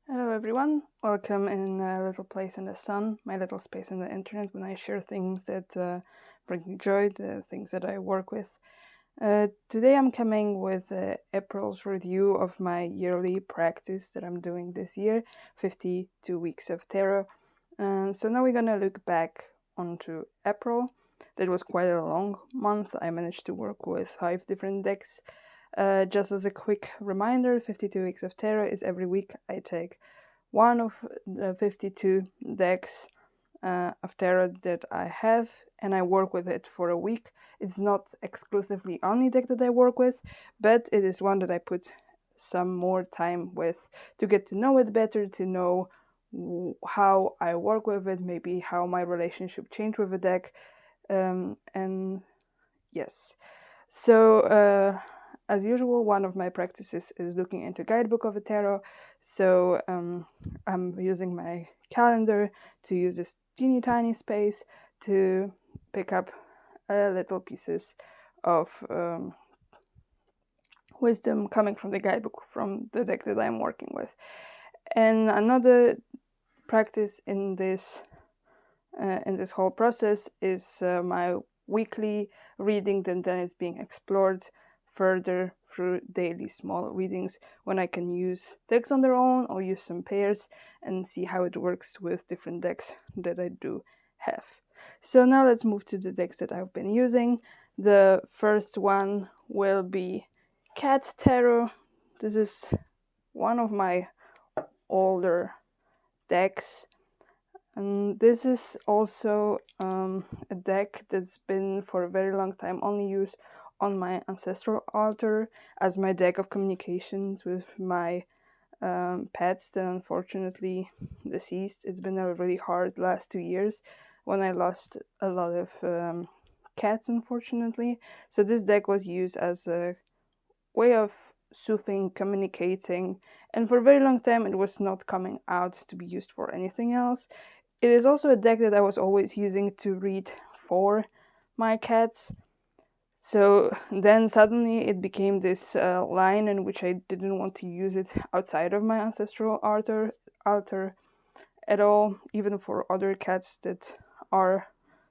Hello everyone, welcome in a little place in the sun, my little space in the internet when I share things that bring me joy, the things that I work with. Today I'm coming with April's review of my yearly practice that I'm doing this year, 52 weeks of tarot. So now we're gonna look back onto April. That was quite a long month. I managed to work with 5 different decks. Just as a quick reminder, 52 Weeks of Tarot is every week I take one of the 52 decks of tarot that I have and I work with it for a week. It's not exclusively only deck that I work with, but it is one that I put some more time with to get to know it better, to know how I work with it, maybe how my relationship changed with the deck. And yes, so as usual, one of my practices is looking into Guidebook of the Tarot. So I'm using my calendar to use this teeny tiny space to pick up little pieces of wisdom coming from the guidebook from the deck that I'm working with. And another practice in this whole process is my weekly reading, and then it's being explored further through daily small readings when I can use decks on their own or use some pairs and see how it works with different decks that I do have. So now let's move to the decks that I've been using. The first one will be Cat Tarot. This is one of my older decks. And this is also a deck that's been for a very long time only used on my ancestral altar as my deck of communications with my pets that unfortunately deceased. It's been a really hard last 2 years when I lost a lot of cats, unfortunately. So this deck was used as a way of soothing, communicating, and for a very long time it was not coming out to be used for anything else. It is also a deck that I was always using to read for my cats. So then suddenly it became this line in which I didn't want to use it outside of my ancestral altar at all, even for other cats that are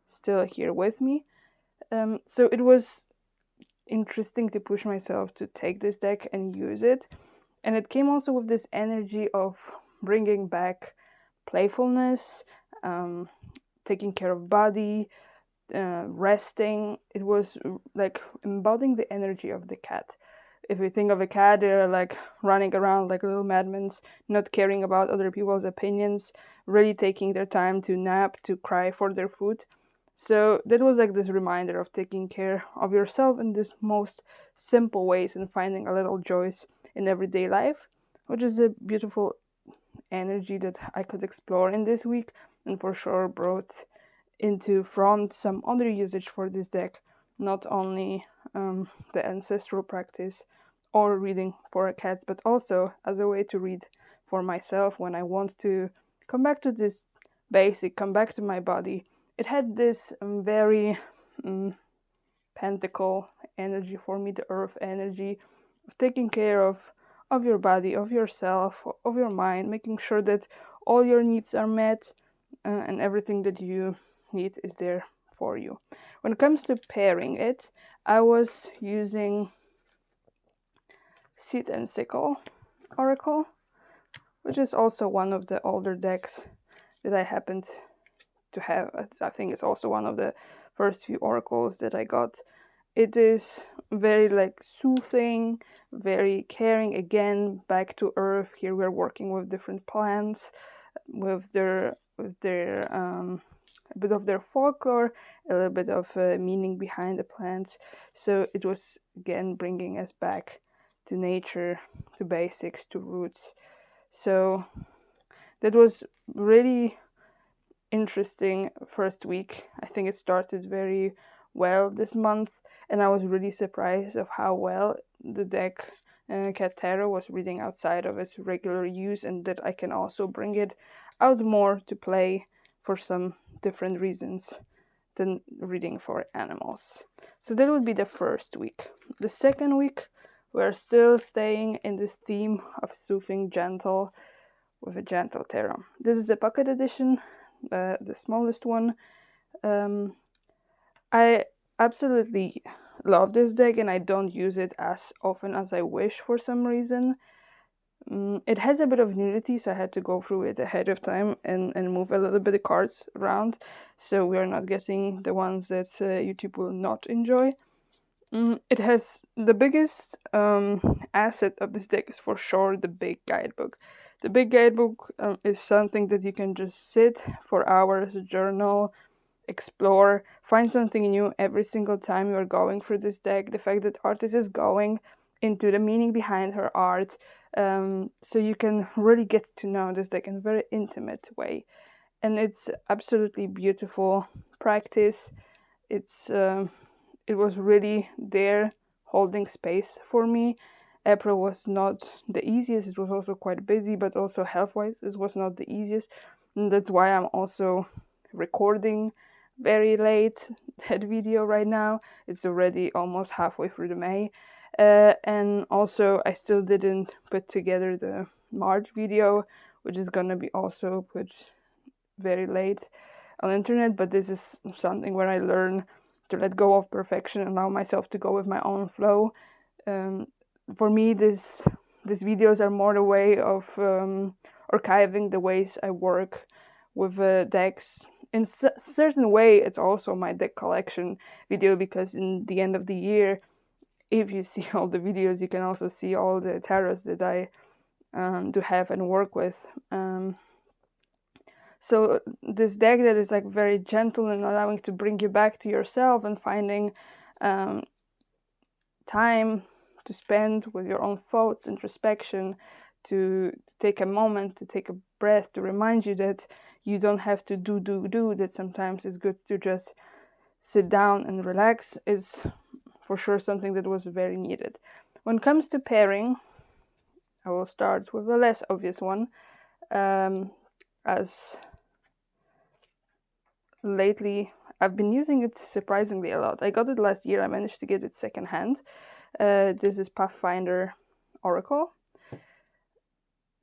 still here with me. So it was interesting to push myself to take this deck and use it. And it came also with this energy of bringing back playfulness, taking care of body, resting. It was like embodying the energy of the cat. If you think of a cat, they're like running around like little madmen, not caring about other people's opinions, really taking their time to nap, to cry for their food. So that was like this reminder of taking care of yourself in this most simple ways and finding a little joys in everyday life, which is a beautiful energy that I could explore in this week, and for sure brought into front some other usage for this deck, not only the ancestral practice or reading for cats, but also as a way to read for myself when I want to come back to this basic, come back to my body. It had this very pentacle energy for me, the earth energy of taking care of your body, of yourself, of your mind, making sure that all your needs are met and everything that you need is there for you. When it comes to pairing it, I was using Seed and Sickle Oracle, which is also one of the older decks that I happened to have. I think it's also one of the first few oracles that I got. It is very like soothing, very caring, again back to earth. Here we're working with different plants, with their a bit of their folklore, a little bit of meaning behind the plants. So it was again bringing us back to nature, to basics, to roots. So that was really interesting first week. I think it started very well this month, and I was really surprised of how well the deck Cat Tarot was reading outside of its regular use, and that I can also bring it out more to play for some different reasons than reading for animals. So that would be the first week. The second week, we're still staying in this theme of soothing, gentle, with a gentle tarot. This is a pocket edition, the smallest one. I absolutely love this deck, and I don't use it as often as I wish for some reason. It has a bit of nudity, so I had to go through it ahead of time and move a little bit of cards around, so we are not getting the ones that YouTube will not enjoy. It has the biggest asset of this deck is for sure the big guidebook. The big guidebook is something that you can just sit for hours, journal, explore, find something new every single time you are going through this deck. The fact that artist is going into the meaning behind her art, so you can really get to know this deck in a very intimate way, and it's absolutely beautiful practice. It was really there holding space for me. April was not the easiest. It was also quite busy, but also health-wise it was not the easiest, and that's why I'm also recording very late that video right now. It's already almost halfway through the May. And also I still didn't put together the March video, which is gonna be also put very late on the internet, but this is something where I learn to let go of perfection and allow myself to go with my own flow. For me, these videos are more the way of archiving the ways I work with decks. In a certain way, it's also my deck collection video, because in the end of the year, if you see all the videos, you can also see all the tarots that I do have and work with. So this deck that is like very gentle and allowing to bring you back to yourself and finding time to spend with your own thoughts, introspection, to take a moment, to take a breath, to remind you that you don't have to do, that sometimes it's good to just sit down and relax, is for sure something that was very needed. When it comes to pairing, I will start with a less obvious one, as lately I've been using it surprisingly a lot. I got it last year. I managed to get it secondhand. This is Pathfinder Oracle.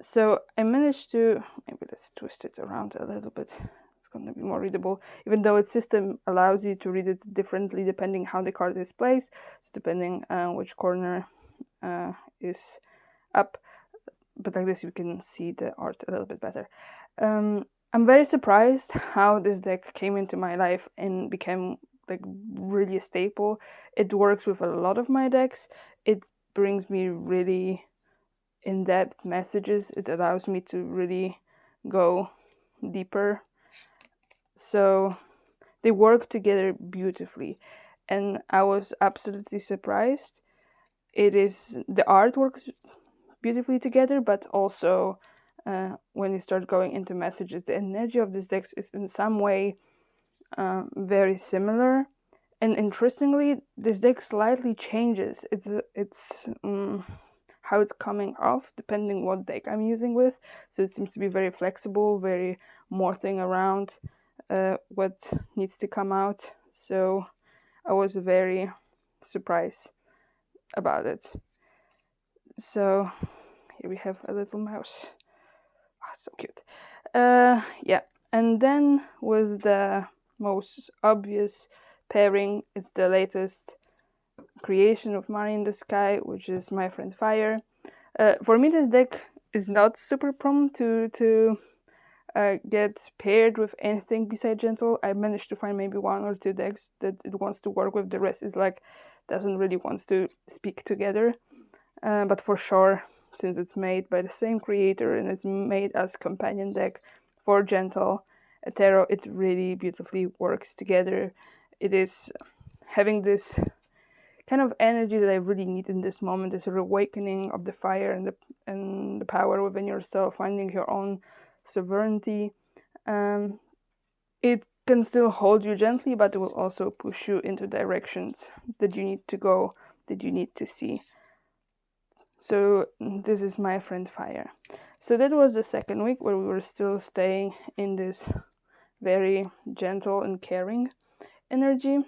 So I managed to, maybe let's twist it around a little bit. It's going to be more readable, even though its system allows you to read it differently depending how the card is placed. So depending which corner is up. But like this you can see the art a little bit better. I'm very surprised how this deck came into my life and became like really a staple. It works with a lot of my decks. It brings me really in-depth messages. It allows me to really go deeper. So they work together beautifully, and I was absolutely surprised. The art works beautifully together, but also when you start going into messages, the energy of this deck is in some way very similar. And interestingly, this deck slightly changes. It's how it's coming off depending what deck I'm using with. So it seems to be very flexible, very morphing around what needs to come out. So I was very surprised about it. So here we have a little mouse. Oh, so cute. Yeah, and then with the most obvious pairing, it's the latest creation of Mari in the Sky, which is My Friend Fire. For me, this deck is not super prone to get paired with anything besides Gentle. I managed to find maybe one or two decks that it wants to work with. The rest is like doesn't really want to speak together. But for sure, since it's made by the same creator and it's made as companion deck for Gentle Tarot, it really beautifully works together. It is having this kind of energy that I really need in this moment, this awakening of the fire and the power within yourself, finding your own sovereignty. It can still hold you gently, but it will also push you into directions that you need to go, that you need to see. So this is My Friend Fire. So that was the second week where we were still staying in this very gentle and caring energy.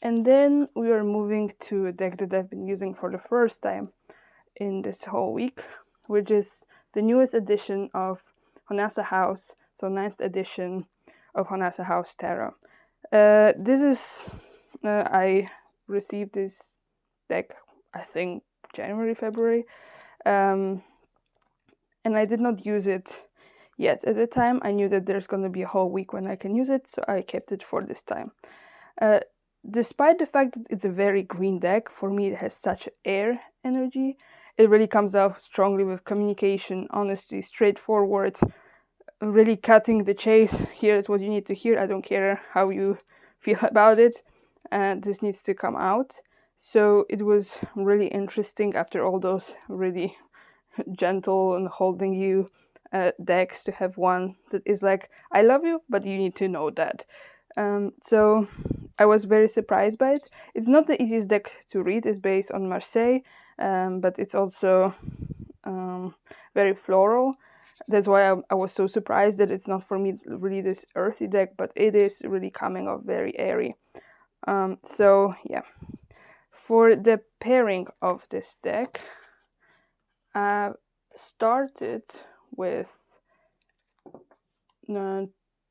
And then we are moving to a deck that I've been using for the first time in this whole week, which is the newest edition of Jonasa Jaus, so 9th edition of Jonasa Jaus Tarot. This is, I received this deck, I think, January, February, and I did not use it yet at the time. I knew that there's going to be a whole week when I can use it, so I kept it for this time. Despite the fact that it's a very green deck, for me it has such air energy. It really comes off strongly with communication, honesty, straightforward, really cutting the chase. Here's what you need to hear. I don't care how you feel about it. This needs to come out. So it was really interesting after all those really gentle and holding you decks to have one that is like, I love you, but you need to know that. So I was very surprised by it. It's not the easiest deck to read. It's based on Marseille, but it's also very floral. That's why I was so surprised that it's not for me really this earthy deck, but it is really coming off very airy. So yeah, for the pairing of this deck, I started with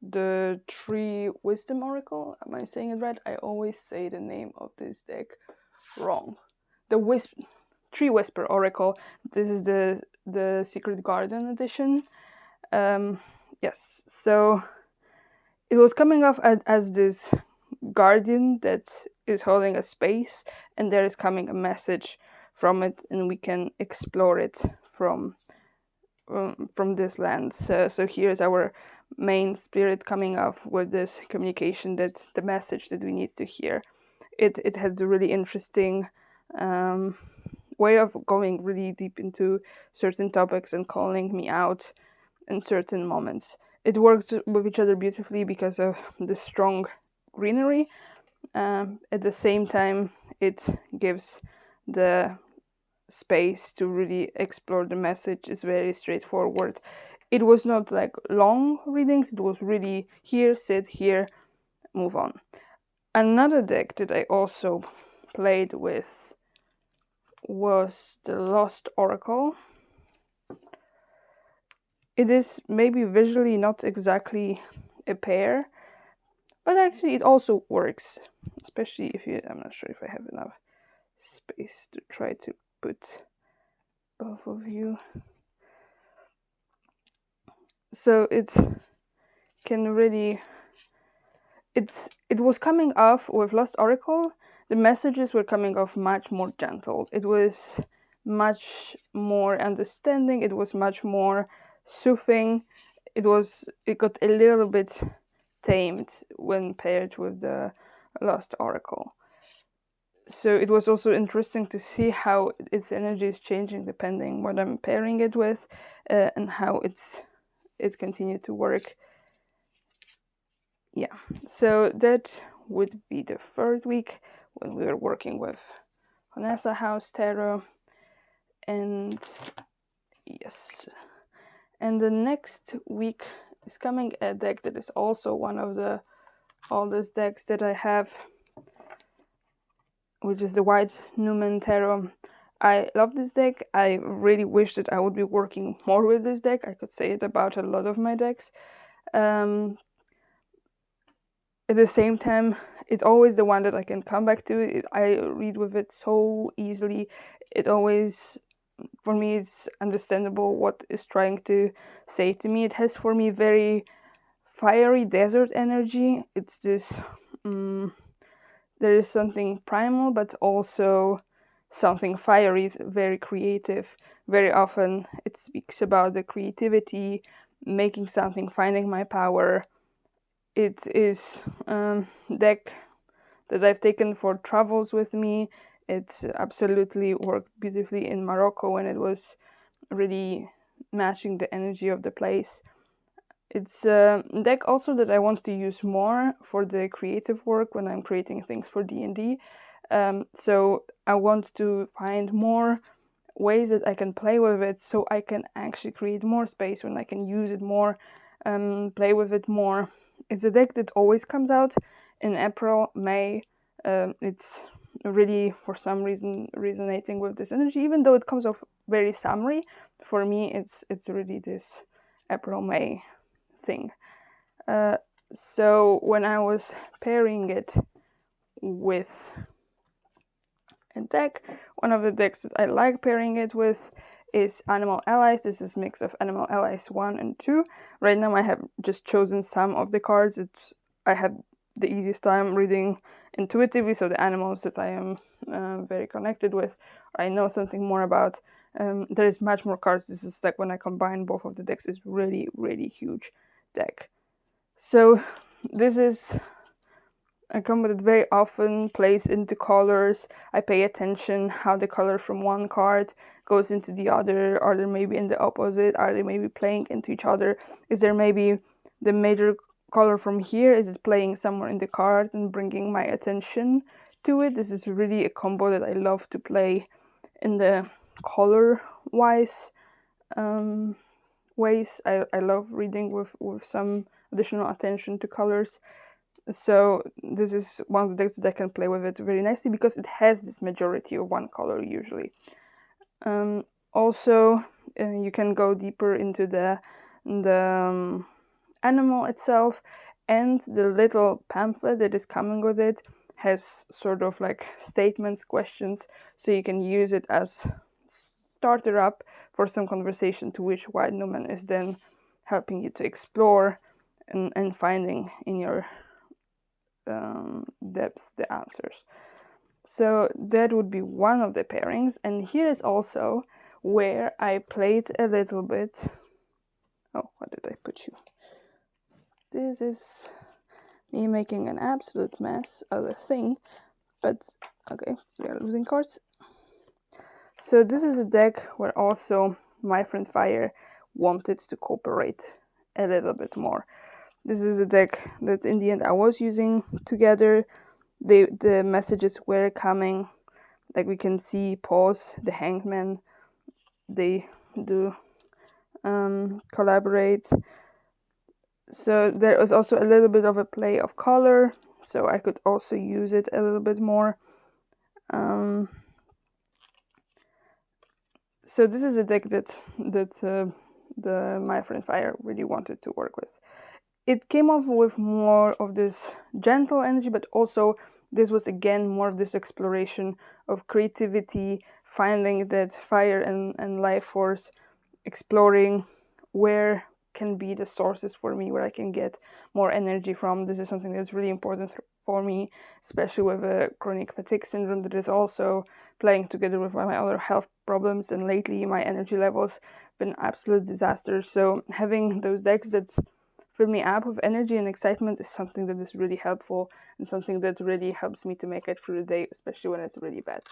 the Tree Wisdom Oracle. Am I saying it right? I always say the name of this deck wrong. The Tree Whisper Oracle. This is the Secret Garden edition. Yes, so it was coming off as this guardian that is holding a space, and there is coming a message from it, and we can explore it from this land. So here's our main spirit coming off with this communication, that the message that we need to hear. It had a really interesting way of going really deep into certain topics and calling me out in certain moments. It works with each other beautifully because of the strong greenery. At the same time, it gives the space to really explore the message. Is very straightforward. It was not like long readings. It was really here, sit here, move on. Another deck that I also played with was the Lost Oracle. It is maybe visually not exactly a pair, but actually it also works, especially if you, I'm not sure if I have enough space to try to put both of you. So it can really, it was coming off with Lost Oracle. The messages were coming off much more gentle. It was much more understanding. It was much more soothing. It got a little bit tamed when paired with the Lost Oracle. So it was also interesting to see how its energy is changing depending what I'm pairing it with, and how it continued to work. Yeah, so that would be the third week when we were working with Jonasa Jaus Tarot. And yes, and the next week is coming a deck that is also one of the oldest decks that I have, which is the White Numen Tarot. I love this deck. I really wish that I would be working more with this deck. I could say it about a lot of my decks. At the same time, it's always the one that I can come back to. I read with it so easily. It always, for me, it's understandable what it's trying to say to me. It has for me very fiery desert energy. It's this, there is something primal, but also something fiery, very creative. Very often it speaks about the creativity, making something, finding my power. It is deck that I've taken for travels with me. It absolutely worked beautifully in Morocco when it was really matching the energy of the place. It's a deck also that I want to use more for the creative work when I'm creating things for D&D. So I want to find more ways that I can play with it, so I can actually create more space when I can use it more, play with it more. It's a deck that always comes out in April, May. It's really, for some reason, resonating with this energy, even though it comes off very summery. For me, it's really this April-May thing. So when I was pairing it with a deck, one of the decks that I like pairing it with is Animal Allies. This is a mix of Animal Allies 1 and 2. Right now I have just chosen some of the cards that I have the easiest time reading intuitively, so the animals that I am very connected with, I know something more about. There is much more cards. This is like when I combine both of the decks, it's really, really huge deck. So this is a combo that very often plays into colors. I pay attention how the color from one card goes into the other. Are they maybe in the opposite? Are they maybe playing into each other? Is there maybe the major color from here? Is it playing somewhere in the card and bringing my attention to it? This is really a combo that I love to play in the color-wise ways. I love reading with some additional attention to colors. So this is one of the decks that I can play with it very nicely because it has this majority of one color usually. Also, you can go deeper into the animal itself, and the little pamphlet that is coming with it has sort of like statements, questions, so you can use it as starter up for some conversation to which White Numen is then helping you to explore and finding in your depths the answers. So that would be one of the pairings, and here is also where I played a little bit. Oh, what did I put you? This is me making an absolute mess of the thing, but okay, we are losing cards. So this is a deck where also my friend Fire wanted to cooperate a little bit more. This is a deck that in the end I was using together. The messages were coming, like we can see pause, the hangman, they do collaborate. So there was also a little bit of a play of color, so I could also use it a little bit more. So this is a deck that my friend Fire really wanted to work with. It came off with more of this gentle energy, but also this was again more of this exploration of creativity, finding that fire and life force, exploring where can be the sources for me, where I can get more energy from. This is something that's really important for me, especially with a chronic fatigue syndrome that is also playing together with my other health problems, and lately my energy levels been absolute disaster. So having those decks that fill me up with energy and excitement is something that is really helpful and something that really helps me to make it through the day, especially when it's really bad.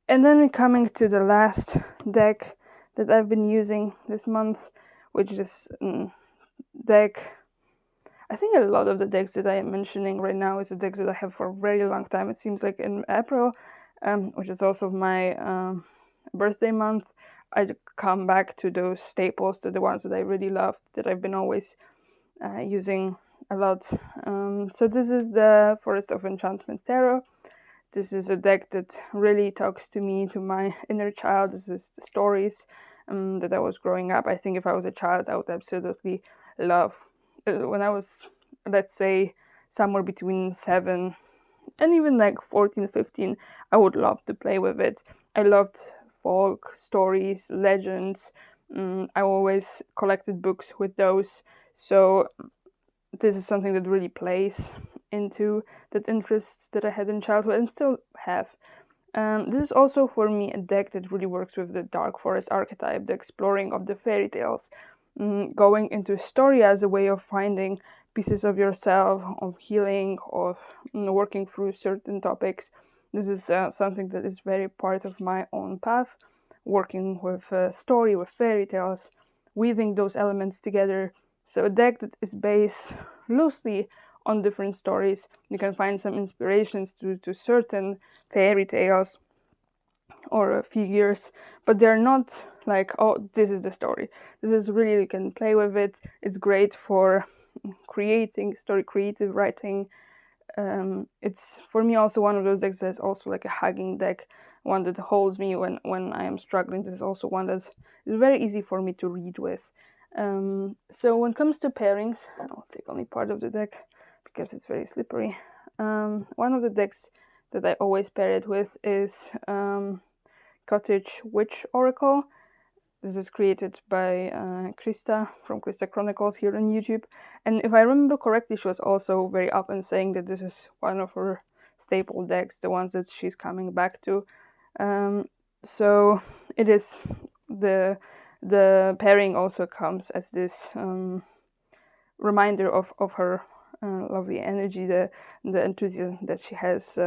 And then we're coming to the last deck that I've been using this month, which is deck. I think a lot of the decks that I am mentioning right now is the decks that I have for a very long time. It seems like in April, which is also my birthday month, I come back to those staples, to the ones that I really loved, that I've been always using a lot. So this is the Forest of Enchantment Tarot. This is a deck that really talks to me, to my inner child. This is the stories that I was growing up. I think if I was a child, I would absolutely love, when I was, let's say, somewhere between 7 and even like 14, 15, I would love to play with it. I loved folk stories, legends. I always collected books with those. So this is something that really plays into that interest that I had in childhood and still have. This is also for me a deck that really works with the Dark Forest archetype, the exploring of the fairy tales, going into story as a way of finding pieces of yourself, of healing, of working through certain topics. This is something that is very part of my own path, working with story, with fairy tales, weaving those elements together. So a deck that is based loosely on different stories. You can find some inspirations to certain fairy tales or figures, but they're not like, oh, this is the story. This is really, you can play with it. It's great for creating story, creative writing. It's for me also one of those decks that's also like a hugging deck, one that holds me when I am struggling. This is also one that is very easy for me to read with. So when it comes to pairings, I'll take only part of the deck because it's very slippery. One of the decks that I always pair it with is Cottage Witch Oracle. This is created by Christa from Christa Chronicles here on YouTube. And if I remember correctly, she was also very often saying that this is one of her staple decks, the ones that she's coming back to. So it is the pairing also comes as this reminder of her lovely energy, the enthusiasm that she has.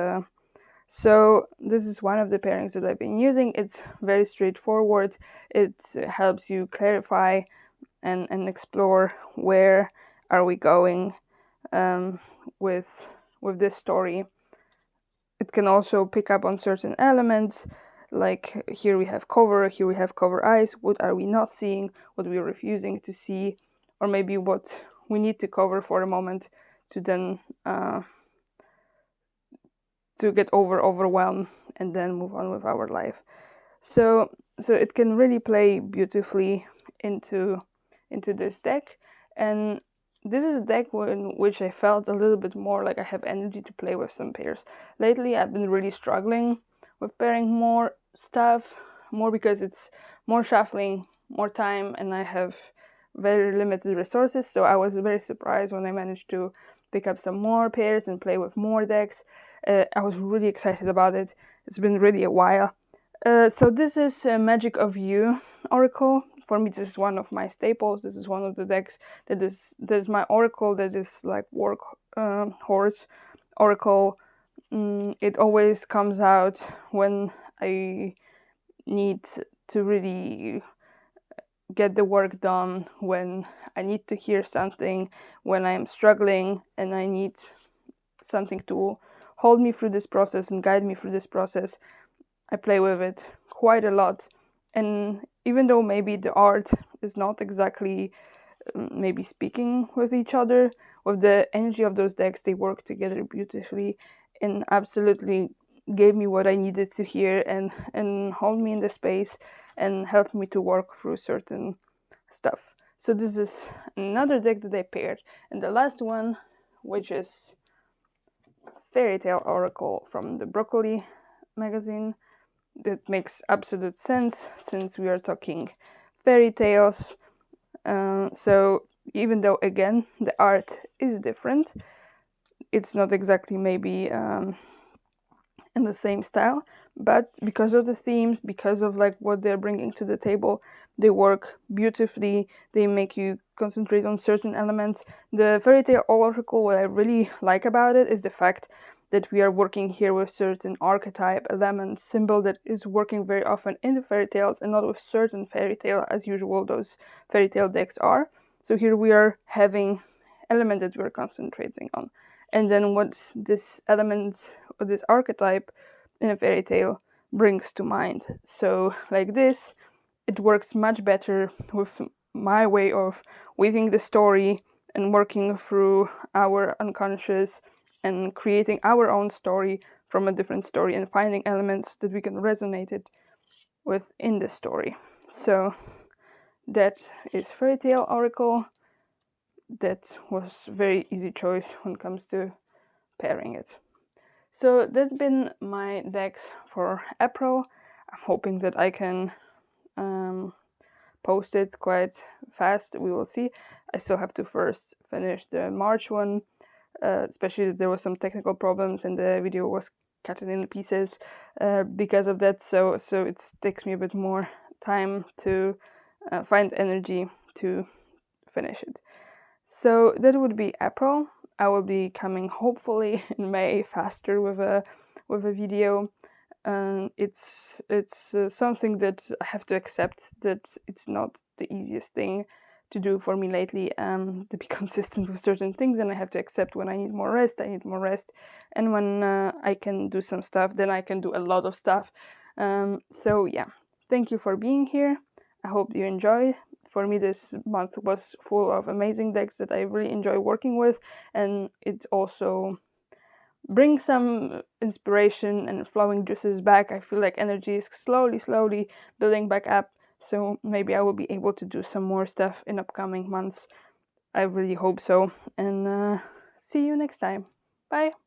So this is one of the pairings that I've been using. It's very straightforward. It helps you clarify and explore where are we going with this story. It can also pick up on certain elements, like here we have cover, here we have cover eyes. What are we not seeing? What we are refusing to see? Or maybe what we need to cover for a moment to then to get overwhelmed and then move on with our life. So it can really play beautifully into this deck. And this is a deck in which I felt a little bit more like I have energy to play with some pairs. Lately I've been really struggling with pairing more stuff, more because it's more shuffling, more time, and I have very limited resources. So I was very surprised when I managed to pick up some more pairs and play with more decks. I was really excited about it. It's been really a while. So this is Magick of You Oracle. For me, this is one of my staples. This is one of the decks that is my Oracle, that is like work horse Oracle. It always comes out when I need to really get the work done, when I need to hear something, when I'm struggling and I need something to hold me through this process and guide me through this process. I play with it quite a lot. And even though maybe the art is not exactly maybe speaking with each other, with the energy of those decks, they work together beautifully and absolutely gave me what I needed to hear and hold me in the space and help me to work through certain stuff. So this is another deck that I paired. And the last one, which is Fairytale Oracle from the Broccoli magazine. That makes absolute sense since we are talking fairy tales. So even though again the art is different, it's not exactly maybe in the same style, but because of the themes, because of like what they're bringing to the table, they work beautifully. They make you concentrate on certain elements. The Fairytale Oracle, what I really like about it is the fact that we are working here with certain archetype, element, symbol that is working very often in the fairy tales and not with certain fairy tale as usual those fairy tale decks are. So here we are having element that we're concentrating on. And then what this element or this archetype in a fairy tale brings to mind. So like this, it works much better with my way of weaving the story and working through our unconscious and creating our own story from a different story and finding elements that we can resonate it with in the story. So that is Fairytale Oracle. That was very easy choice when it comes to pairing it. So that's been my decks for April. I'm hoping that I can post it quite fast. We will see. I still have to first finish the March one, especially there was some technical problems and the video was cut in pieces because of that. So it takes me a bit more time to find energy to finish it. So that would be April. I will be coming hopefully in May faster with a video. It's something that I have to accept that it's not the easiest thing to do for me lately, to be consistent with certain things, and I have to accept when I need more rest, and when I can do some stuff, then I can do a lot of stuff. So yeah, thank you for being here. I hope you enjoy. For me, this month was full of amazing decks that I really enjoy working with, and it also brings some inspiration and flowing juices back. I feel like energy is slowly building back up. so maybe I will be able to do some more stuff in upcoming months. I really hope so, and see you next time. Bye!